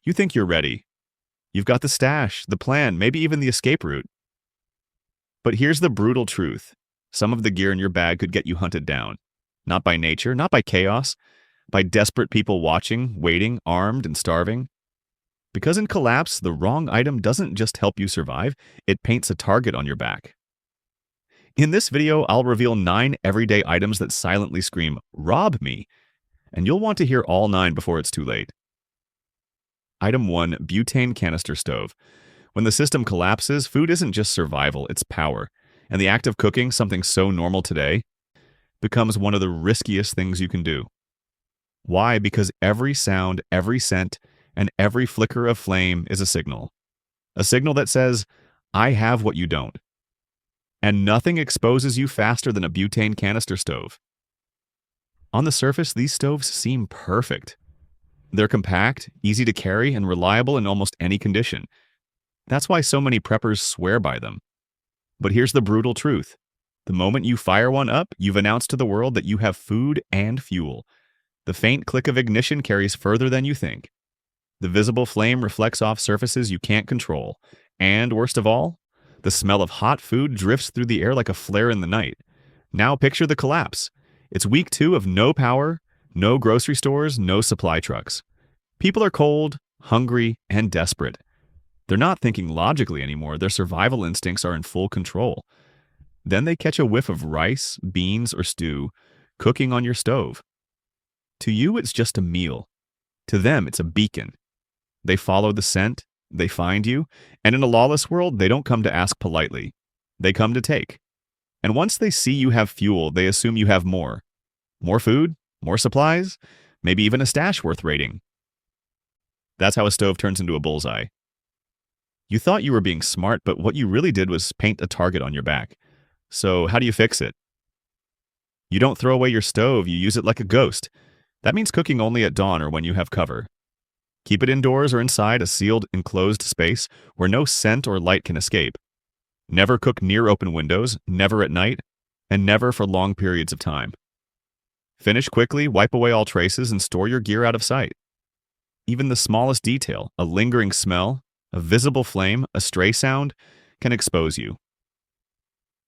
You think you're ready. You've got the stash, the plan, maybe even the escape route. But here's the brutal truth. Some of the gear in your bag could get you hunted down. Not by nature, not by chaos, by desperate people watching, waiting, armed, and starving. Because in collapse, the wrong item doesn't just help you survive, it paints a target on your back. In this video, I'll reveal 9 everyday items that silently scream, "Rob me!" And you'll want to hear all 9 before it's too late. Item 1. Butane canister stove. When the system collapses, food isn't just survival, it's power. And the act of cooking, something so normal today, becomes one of the riskiest things you can do. Why? Because every sound, every scent, and every flicker of flame is a signal. A signal that says, I have what you don't. And nothing exposes you faster than a butane canister stove. On the surface, these stoves seem perfect. They're compact, easy to carry, and reliable in almost any condition. That's why so many preppers swear by them. But here's the brutal truth. The moment you fire one up, you've announced to the world that you have food and fuel. The faint click of ignition carries further than you think. The visible flame reflects off surfaces you can't control. And, worst of all, the smell of hot food drifts through the air like a flare in the night. Now picture the collapse. It's week 2 of no power, no grocery stores, no supply trucks. People are cold, hungry, and desperate. They're not thinking logically anymore. Their survival instincts are in full control. Then they catch a whiff of rice, beans, or stew cooking on your stove. To you, it's just a meal. To them, it's a beacon. They follow the scent, they find you, and in a lawless world, they don't come to ask politely. They come to take. And once they see you have fuel, they assume you have more. More food, more supplies, maybe even a stash worth raiding. That's how a stove turns into a bullseye. You thought you were being smart, but what you really did was paint a target on your back. So how do you fix it? You don't throw away your stove, you use it like a ghost. That means cooking only at dawn or when you have cover. Keep it indoors or inside a sealed, enclosed space where no scent or light can escape. Never cook near open windows, never at night, and never for long periods of time. Finish quickly, wipe away all traces, and store your gear out of sight. Even the smallest detail, a lingering smell, a visible flame, a stray sound, can expose you.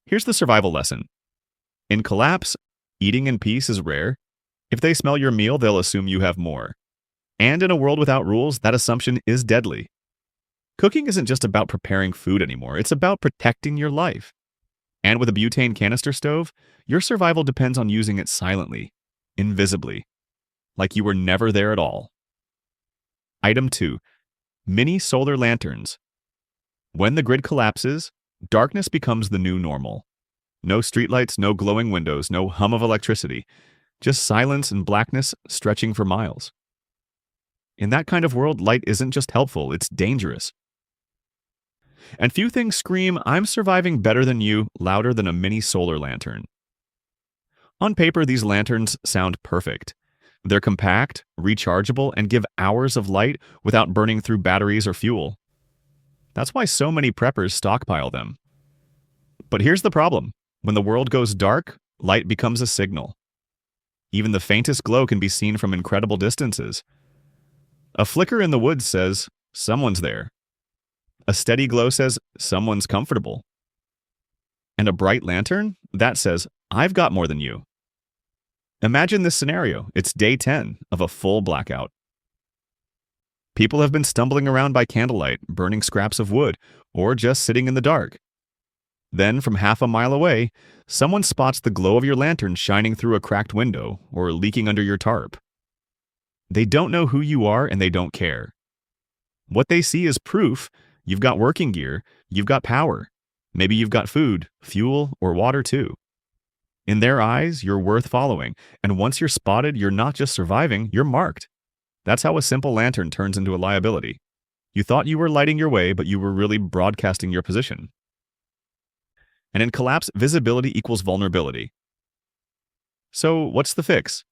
Here's the survival lesson. In collapse, eating in peace is rare. If they smell your meal, they'll assume you have more. And in a world without rules, that assumption is deadly. Cooking isn't just about preparing food anymore, it's about protecting your life. And with a butane canister stove, your survival depends on using it silently, invisibly, like you were never there at all. Item 2. Mini solar lanterns. When the grid collapses, darkness becomes the new normal. No streetlights, no glowing windows, no hum of electricity. Just silence and blackness stretching for miles. In that kind of world, light isn't just helpful, it's dangerous. And few things scream, "I'm surviving better than you," louder than a mini solar lantern. On paper, these lanterns sound perfect. They're compact, rechargeable, and give hours of light without burning through batteries or fuel. That's why so many preppers stockpile them. But here's the problem. When the world goes dark, light becomes a signal. Even the faintest glow can be seen from incredible distances. A flicker in the woods says, someone's there. A steady glow says, someone's comfortable. And a bright lantern? That says, I've got more than you. Imagine this scenario. It's day 10 of a full blackout. People have been stumbling around by candlelight, burning scraps of wood, or just sitting in the dark. Then, from half a mile away, someone spots the glow of your lantern shining through a cracked window or leaking under your tarp. They don't know who you are and they don't care. What they see is proof you've got working gear, you've got power. Maybe you've got food, fuel, or water too. In their eyes, you're worth following, and once you're spotted, you're not just surviving, you're marked. That's how a simple lantern turns into a liability. You thought you were lighting your way, but you were really broadcasting your position. And in collapse, visibility equals vulnerability. So what's the fix?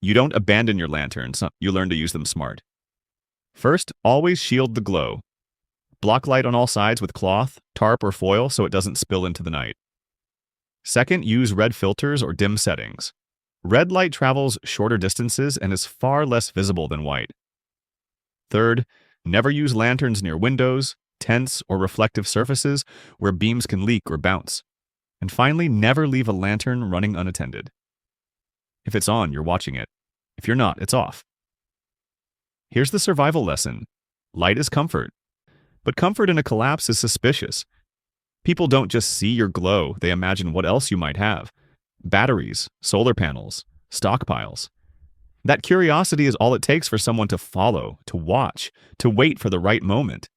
You don't abandon your lanterns, you learn to use them smart. First, always shield the glow. Block light on all sides with cloth, tarp, or foil so it doesn't spill into the night. Second, use red filters or dim settings. Red light travels shorter distances and is far less visible than white. Third, never use lanterns near windows, tents, or reflective surfaces where beams can leak or bounce. And finally, never leave a lantern running unattended. If it's on, you're watching it. If you're not, it's off. Here's the survival lesson. Light is comfort. But comfort in a collapse is suspicious. People don't just see your glow, they imagine what else you might have. Batteries, solar panels, stockpiles. That curiosity is all it takes for someone to follow, to watch, to wait for the right moment.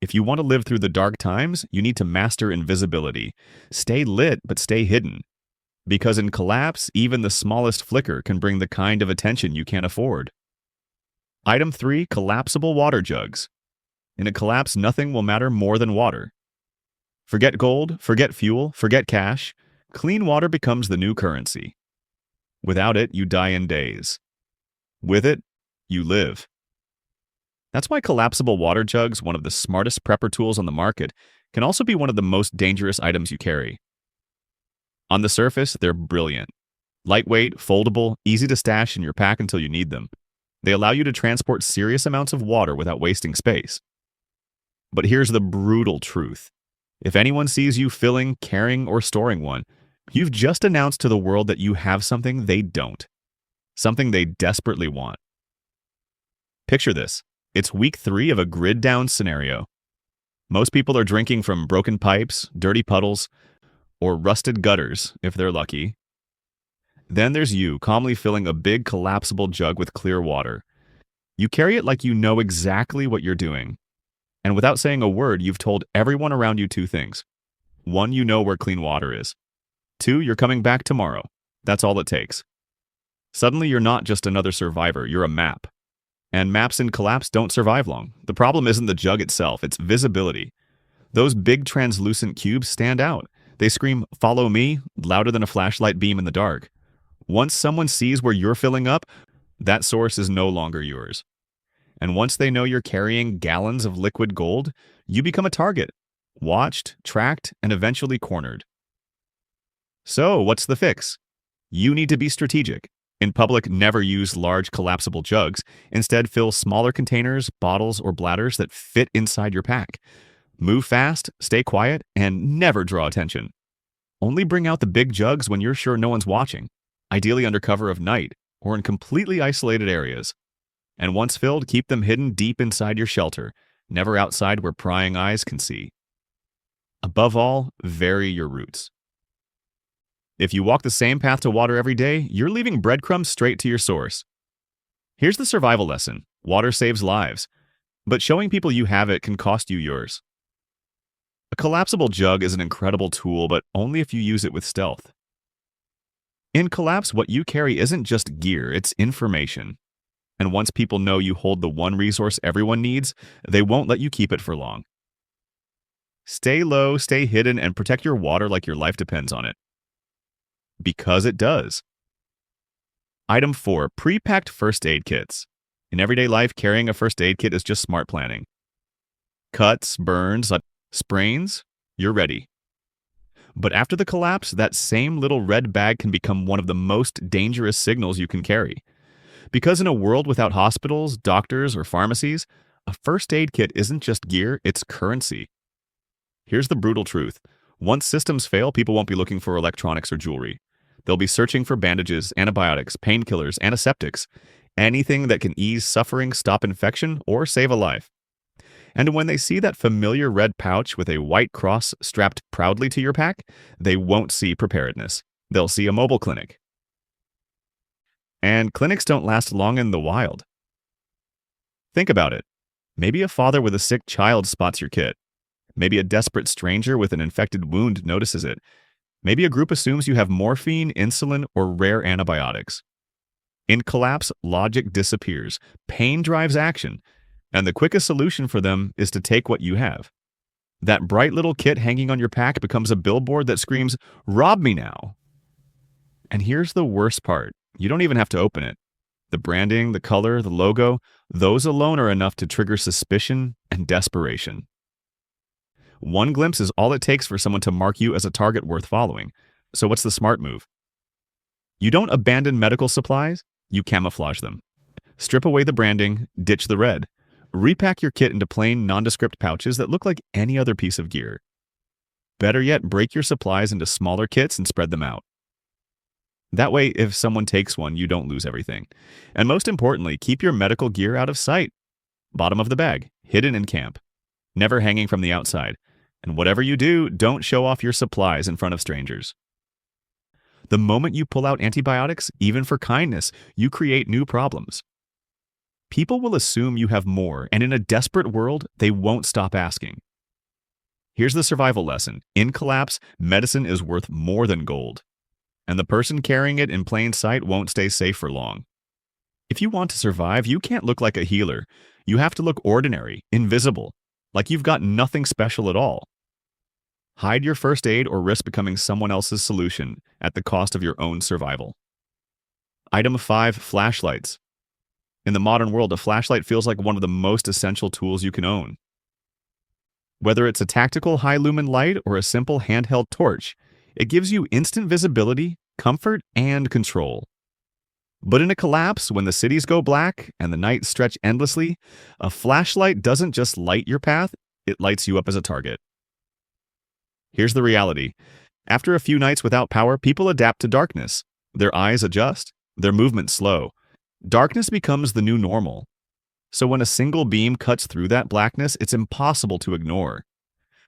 If you want to live through the dark times, you need to master invisibility. Stay lit, but stay hidden. Because in collapse, even the smallest flicker can bring the kind of attention you can't afford. Item 3, collapsible water jugs. In a collapse, nothing will matter more than water. Forget gold, forget fuel, forget cash. Clean water becomes the new currency. Without it, you die in days. With it, you live. That's why collapsible water jugs, one of the smartest prepper tools on the market, can also be one of the most dangerous items you carry. On the surface, they're brilliant. Lightweight, foldable, easy to stash in your pack until you need them. They allow you to transport serious amounts of water without wasting space. But here's the brutal truth. If anyone sees you filling, carrying, or storing one, you've just announced to the world that you have something they don't. Something they desperately want. Picture this. It's week 3 of a grid-down scenario. Most people are drinking from broken pipes, dirty puddles, or rusted gutters, if they're lucky. Then there's you, calmly filling a big collapsible jug with clear water. You carry it like you know exactly what you're doing. And without saying a word, you've told everyone around you 2 things. 1, you know where clean water is. 2, you're coming back tomorrow. That's all it takes. Suddenly, you're not just another survivor, you're a map. And maps in collapse don't survive long. The problem isn't the jug itself, it's visibility. Those big translucent cubes stand out. They scream, "Follow me," louder than a flashlight beam in the dark. Once someone sees where you're filling up, that source is no longer yours. And once they know you're carrying gallons of liquid gold, you become a target, watched, tracked, and eventually cornered. So, what's the fix? You need to be strategic. In public, never use large collapsible jugs. Instead, fill smaller containers, bottles, or bladders that fit inside your pack. Move fast, stay quiet, and never draw attention. Only bring out the big jugs when you're sure no one's watching, ideally under cover of night or in completely isolated areas. And once filled, keep them hidden deep inside your shelter, never outside where prying eyes can see. Above all, vary your routes. If you walk the same path to water every day, you're leaving breadcrumbs straight to your source. Here's the survival lesson. Water saves lives, but showing people you have it can cost you yours. A collapsible jug is an incredible tool, but only if you use it with stealth. In collapse, what you carry isn't just gear, it's information. And once people know you hold the one resource everyone needs, they won't let you keep it for long. Stay low, stay hidden, and protect your water like your life depends on it. Because it does. Item 4, pre-packed first aid kits. In everyday life, carrying a first aid kit is just smart planning. Cuts, burns, sprains, you're ready. But after the collapse, that same little red bag can become one of the most dangerous signals you can carry. Because in a world without hospitals, doctors, or pharmacies, a first aid kit isn't just gear, it's currency. Here's the brutal truth. Once systems fail, people won't be looking for electronics or jewelry. They'll be searching for bandages, antibiotics, painkillers, antiseptics, anything that can ease suffering, stop infection, or save a life. And when they see that familiar red pouch with a white cross strapped proudly to your pack, they won't see preparedness. They'll see a mobile clinic. And clinics don't last long in the wild. Think about it. Maybe a father with a sick child spots your kit. Maybe a desperate stranger with an infected wound notices it. Maybe a group assumes you have morphine, insulin, or rare antibiotics. In collapse, logic disappears. Pain drives action. And the quickest solution for them is to take what you have. That bright little kit hanging on your pack becomes a billboard that screams, "Rob me now." And here's the worst part. You don't even have to open it. The branding, the color, the logo, those alone are enough to trigger suspicion and desperation. One glimpse is all it takes for someone to mark you as a target worth following. So what's the smart move? You don't abandon medical supplies, you camouflage them. Strip away the branding, ditch the red. Repack your kit into plain, nondescript pouches that look like any other piece of gear. Better yet, break your supplies into smaller kits and spread them out. That way, if someone takes one, you don't lose everything. And most importantly, keep your medical gear out of sight. Bottom of the bag, hidden in camp. Never hanging from the outside. And whatever you do, don't show off your supplies in front of strangers. The moment you pull out antibiotics, even for kindness, you create new problems. People will assume you have more, and in a desperate world, they won't stop asking. Here's the survival lesson. In collapse, medicine is worth more than gold. And the person carrying it in plain sight won't stay safe for long. If you want to survive, you can't look like a healer. You have to look ordinary, invisible, like you've got nothing special at all. Hide your first aid or risk becoming someone else's solution at the cost of your own survival. Item 5. Flashlights. In the modern world, a flashlight feels like one of the most essential tools you can own. Whether it's a tactical high-lumen light or a simple handheld torch, it gives you instant visibility, comfort, and control. But in a collapse, when the cities go black and the nights stretch endlessly, a flashlight doesn't just light your path, it lights you up as a target. Here's the reality. After a few nights without power, people adapt to darkness. Their eyes adjust, their movements slow. Darkness becomes the new normal. So when a single beam cuts through that blackness, it's impossible to ignore.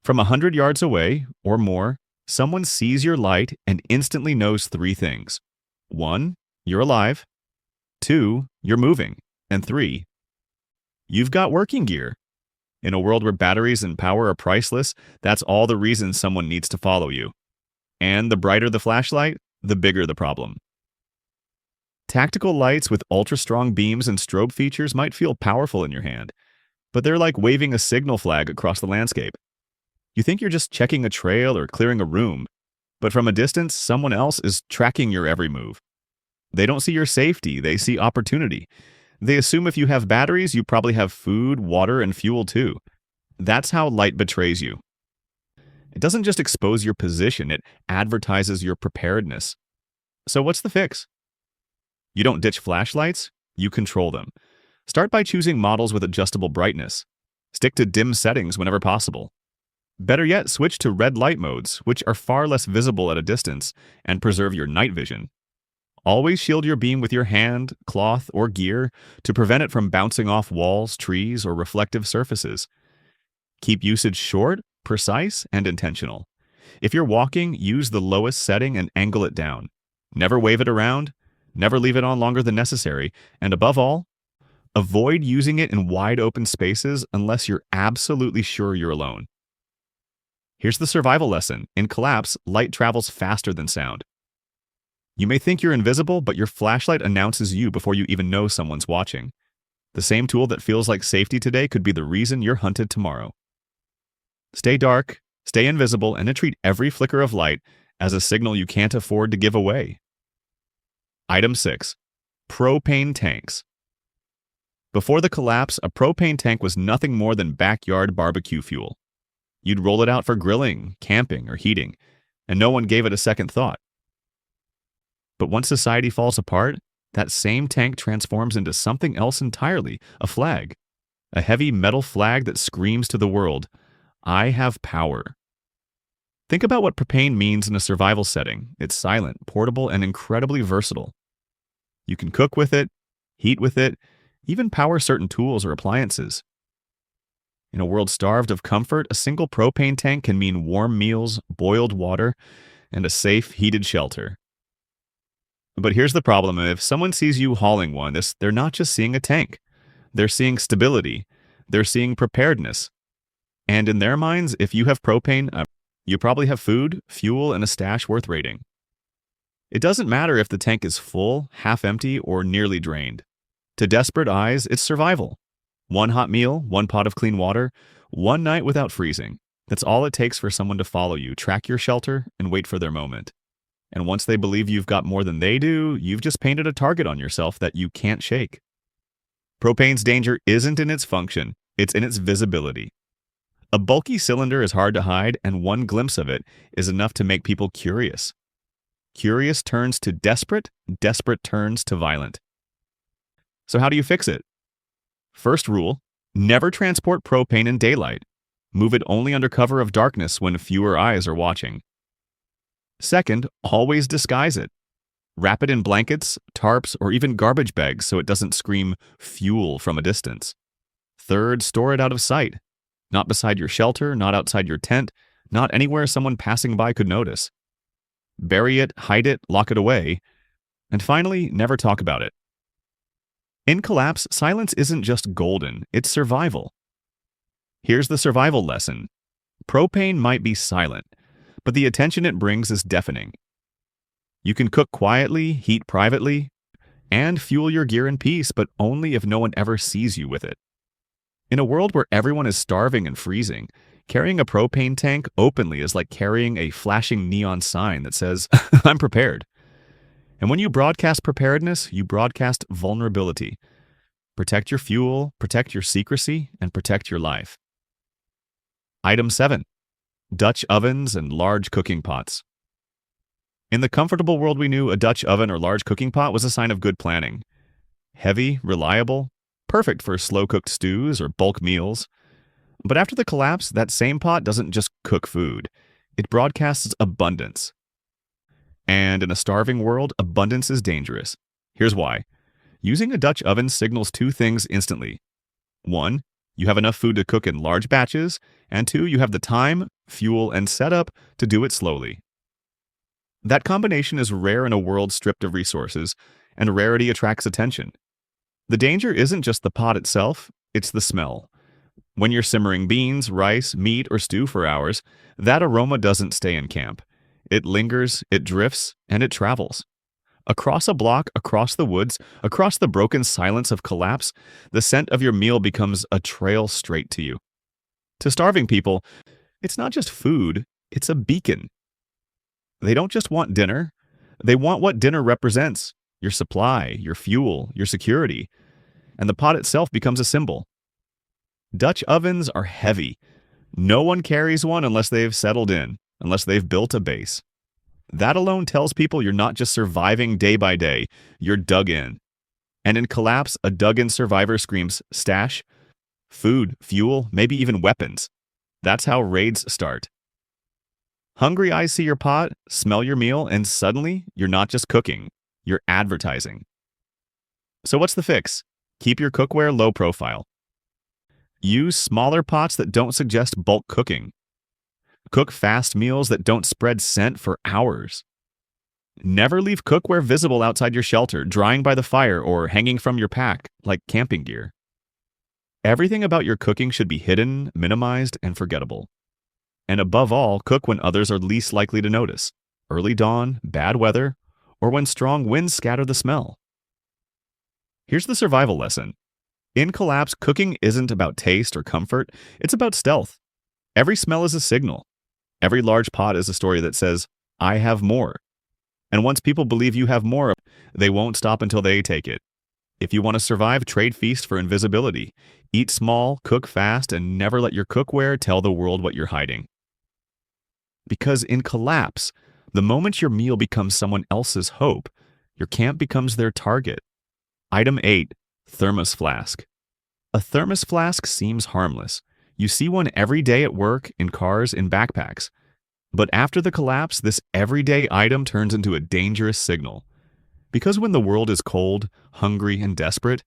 From 100 yards away, or more, someone sees your light and instantly knows 3 things. 1, you're alive. 2, you're moving. And 3, you've got working gear. In a world where batteries and power are priceless, that's all the reason someone needs to follow you. And the brighter the flashlight, the bigger the problem. Tactical lights with ultra-strong beams and strobe features might feel powerful in your hand, but they're like waving a signal flag across the landscape. You think you're just checking a trail or clearing a room, but from a distance, someone else is tracking your every move. They don't see your safety, they see opportunity. They assume if you have batteries, you probably have food, water, and fuel too. That's how light betrays you. It doesn't just expose your position, it advertises your preparedness. So what's the fix? You don't ditch flashlights, you control them. Start by choosing models with adjustable brightness. Stick to dim settings whenever possible. Better yet, switch to red light modes, which are far less visible at a distance, and preserve your night vision. Always shield your beam with your hand, cloth, or gear to prevent it from bouncing off walls, trees, or reflective surfaces. Keep usage short, precise, and intentional. If you're walking, use the lowest setting and angle it down. Never wave it around. Never leave it on longer than necessary, and above all, avoid using it in wide open spaces unless you're absolutely sure you're alone. Here's the survival lesson. In collapse, light travels faster than sound. You may think you're invisible, but your flashlight announces you before you even know someone's watching. The same tool that feels like safety today could be the reason you're hunted tomorrow. Stay dark, stay invisible, and treat every flicker of light as a signal you can't afford to give away. Item 6. Propane tanks. Before the collapse, a propane tank was nothing more than backyard barbecue fuel. You'd roll it out for grilling, camping, or heating, and no one gave it a second thought. But once society falls apart, that same tank transforms into something else entirely, a flag. A heavy metal flag that screams to the world, I have power. Think about what propane means in a survival setting. It's silent, portable, and incredibly versatile. You can cook with it, heat with it, even power certain tools or appliances. In a world starved of comfort, a single propane tank can mean warm meals, boiled water, and a safe, heated shelter. But here's the problem. If someone sees you hauling one, they're not just seeing a tank. They're seeing stability. They're seeing preparedness. And in their minds, if you have propane, you probably have food, fuel, and a stash worth raiding. It doesn't matter if the tank is full, half empty, or nearly drained. To desperate eyes, it's survival. One hot meal, one pot of clean water, one night without freezing. That's all it takes for someone to follow you, track your shelter, and wait for their moment. And once they believe you've got more than they do, you've just painted a target on yourself that you can't shake. Propane's danger isn't in its function, it's in its visibility. A bulky cylinder is hard to hide, and one glimpse of it is enough to make people curious. Curious turns to desperate, desperate turns to violent. So how do you fix it? First rule, never transport propane in daylight. Move it only under cover of darkness when fewer eyes are watching. Second, always disguise it. Wrap it in blankets, tarps, or even garbage bags so it doesn't scream fuel from a distance. Third, store it out of sight. Not beside your shelter, not outside your tent, not anywhere someone passing by could notice. Bury it, hide it, lock it away. And finally, never talk about it. In collapse, silence isn't just golden, it's survival. Here's the survival lesson. Propane might be silent, but the attention it brings is deafening. You can cook quietly, heat privately, and fuel your gear in peace, but only if no one ever sees you with it. In a world where everyone is starving and freezing, carrying a propane tank openly is like carrying a flashing neon sign that says, I'm prepared. And when you broadcast preparedness, you broadcast vulnerability. Protect your fuel, protect your secrecy, and protect your life. Item 7. Dutch ovens and large cooking pots. In the comfortable world we knew, a Dutch oven or large cooking pot was a sign of good planning. Heavy, reliable, perfect for slow-cooked stews or bulk meals. But after the collapse, that same pot doesn't just cook food. It broadcasts abundance. And in a starving world, abundance is dangerous. Here's why. Using a Dutch oven signals two things instantly. 1, you have enough food to cook in large batches, and 2, you have the time, fuel, and setup to do it slowly. That combination is rare in a world stripped of resources, and rarity attracts attention. The danger isn't just the pot itself, it's the smell. When you're simmering beans, rice, meat, or stew for hours, that aroma doesn't stay in camp. It lingers, it drifts, and it travels. Across a block, across the woods, across the broken silence of collapse, the scent of your meal becomes a trail straight to you. To starving people, it's not just food, it's a beacon. They don't just want dinner, they want what dinner represents: your supply, your fuel, your security. And the pot itself becomes a symbol. Dutch ovens are heavy. No one carries one unless they've settled in, unless they've built a base. That alone tells people you're not just surviving day by day, you're dug in. And in collapse, a dug-in survivor screams stash, food, fuel, maybe even weapons. That's how raids start. Hungry eyes see your pot, smell your meal, and suddenly, you're not just cooking, you're advertising. So what's the fix? Keep your cookware low profile. Use smaller pots that don't suggest bulk cooking. Cook fast meals that don't spread scent for hours. Never leave cookware visible outside your shelter, drying by the fire, or hanging from your pack, like camping gear. Everything about your cooking should be hidden, minimized, and forgettable. And above all, cook when others are least likely to notice. Early dawn, bad weather, or when strong winds scatter the smell. Here's the survival lesson. In collapse, cooking isn't about taste or comfort, it's about stealth. Every smell is a signal. Every large pot is a story that says, I have more. And once people believe you have more, they won't stop until they take it. If you want to survive, trade feast for invisibility. Eat small, cook fast, and never let your cookware tell the world what you're hiding. Because in collapse, the moment your meal becomes someone else's hope, your camp becomes their target. Item 8. Thermos flask. A thermos flask seems harmless. You see one every day at work, in cars, in backpacks. But after the collapse, this everyday item turns into a dangerous signal. Because when the world is cold, hungry, and desperate,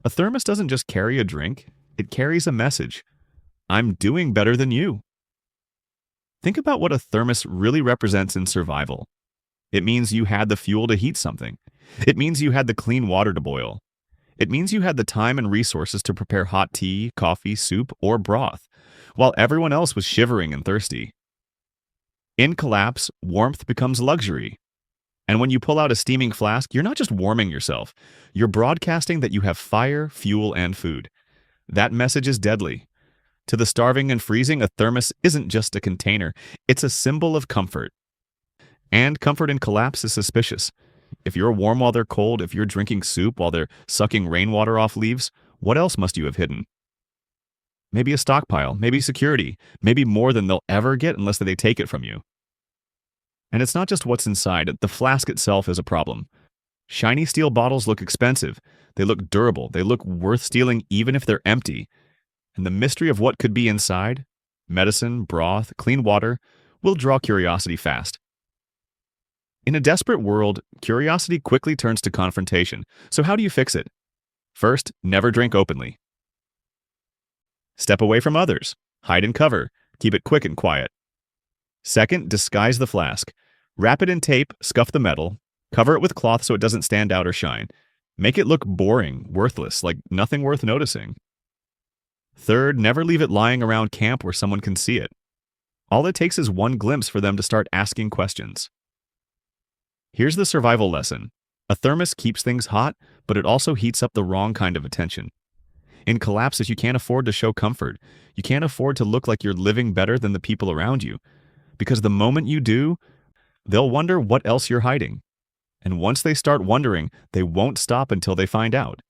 a thermos doesn't just carry a drink, it carries a message. I'm doing better than you. Think about what a thermos really represents in survival. It means you had the fuel to heat something. It means you had the clean water to boil. It means you had the time and resources to prepare hot tea, coffee, soup, or broth, while everyone else was shivering and thirsty. In collapse, warmth becomes luxury. And when you pull out a steaming flask, you're not just warming yourself. You're broadcasting that you have fire, fuel, and food. That message is deadly. To the starving and freezing, a thermos isn't just a container. It's a symbol of comfort. And comfort in collapse is suspicious. If you're warm while they're cold, if you're drinking soup while they're sucking rainwater off leaves, what else must you have hidden? Maybe a stockpile, maybe security, maybe more than they'll ever get unless they take it from you. And it's not just what's inside, the flask itself is a problem. Shiny steel bottles look expensive. They look durable. They look worth stealing even if they're empty. And the mystery of what could be inside, medicine, broth, clean water, will draw curiosity fast. In a desperate world, curiosity quickly turns to confrontation. So how do you fix it? First, never drink openly. Step away from others. Hide and cover. Keep it quick and quiet. Second, disguise the flask. Wrap it in tape, scuff the metal, cover it with cloth so it doesn't stand out or shine. Make it look boring, worthless, like nothing worth noticing. Third, never leave it lying around camp where someone can see it. All it takes is one glimpse for them to start asking questions. Here's the survival lesson. A thermos keeps things hot, but it also heats up the wrong kind of attention. In collapses, you can't afford to show comfort. You can't afford to look like you're living better than the people around you. Because the moment you do, they'll wonder what else you're hiding. And once they start wondering, they won't stop until they find out.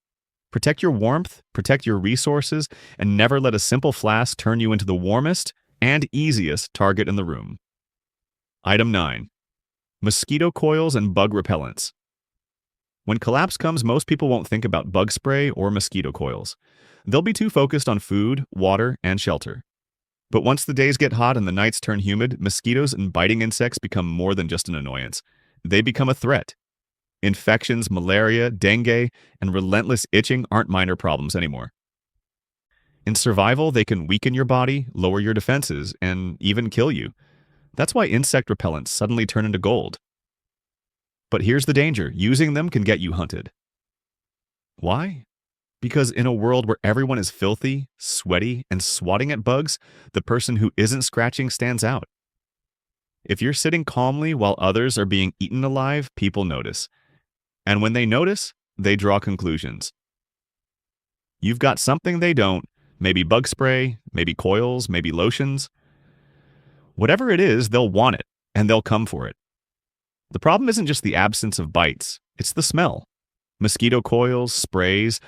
Protect your warmth, protect your resources, and never let a simple flask turn you into the warmest and easiest target in the room. Item 9. Mosquito coils and bug repellents. When collapse comes, most people won't think about bug spray or mosquito coils. They'll be too focused on food, water, and shelter. But once the days get hot and the nights turn humid, mosquitoes and biting insects become more than just an annoyance. They become a threat. Infections, malaria, dengue, and relentless itching aren't minor problems anymore. In survival, they can weaken your body, lower your defenses, and even kill you. That's why insect repellents suddenly turn into gold. But here's the danger. Using them can get you hunted. Why? Because in a world where everyone is filthy, sweaty, and swatting at bugs, the person who isn't scratching stands out. If you're sitting calmly while others are being eaten alive, people notice. And when they notice, they draw conclusions. You've got something they don't, maybe bug spray, maybe coils, maybe lotions. Whatever it is, they'll want it, and they'll come for it. The problem isn't just the absence of bites, it's the smell. Mosquito coils, sprays,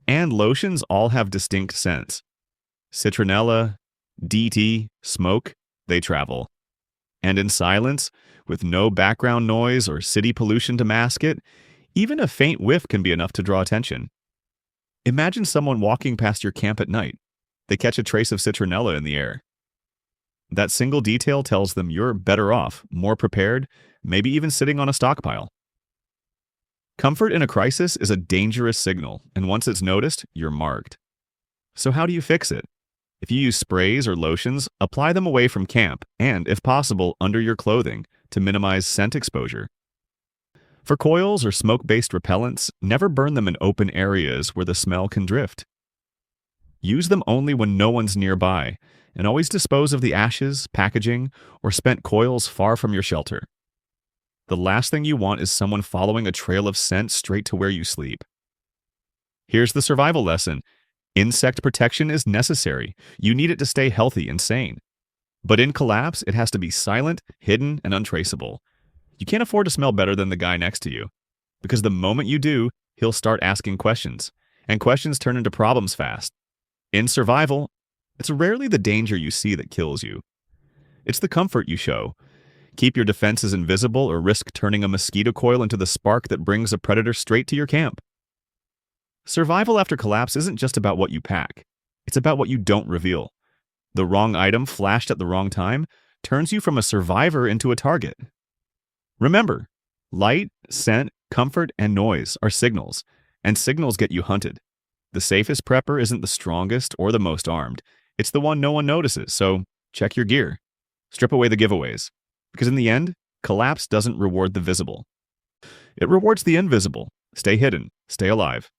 and lotions all have distinct scents. Citronella, DT, smoke, they travel. And in silence, with no background noise or city pollution to mask it, even a faint whiff can be enough to draw attention. Imagine someone walking past your camp at night. They catch a trace of citronella in the air. That single detail tells them you're better off, more prepared, maybe even sitting on a stockpile. Comfort in a crisis is a dangerous signal, and once it's noticed, you're marked. So how do you fix it? If you use sprays or lotions, apply them away from camp and, if possible, under your clothing to minimize scent exposure. For coils or smoke-based repellents, never burn them in open areas where the smell can drift. Use them only when no one's nearby, and always dispose of the ashes, packaging, or spent coils far from your shelter. The last thing you want is someone following a trail of scent straight to where you sleep. Here's the survival lesson. Insect protection is necessary. You need it to stay healthy and sane. But in collapse, it has to be silent, hidden, and untraceable. You can't afford to smell better than the guy next to you. Because the moment you do, he'll start asking questions. And questions turn into problems fast. In survival, it's rarely the danger you see that kills you. It's the comfort you show. Keep your defenses invisible or risk turning a mosquito coil into the spark that brings a predator straight to your camp. Survival after collapse isn't just about what you pack. It's about what you don't reveal. The wrong item flashed at the wrong time turns you from a survivor into a target. Remember, light, scent, comfort, and noise are signals, and signals get you hunted. The safest prepper isn't the strongest or the most armed. It's the one no one notices, so check your gear. Strip away the giveaways. Because in the end, collapse doesn't reward the visible. It rewards the invisible. Stay hidden. Stay alive.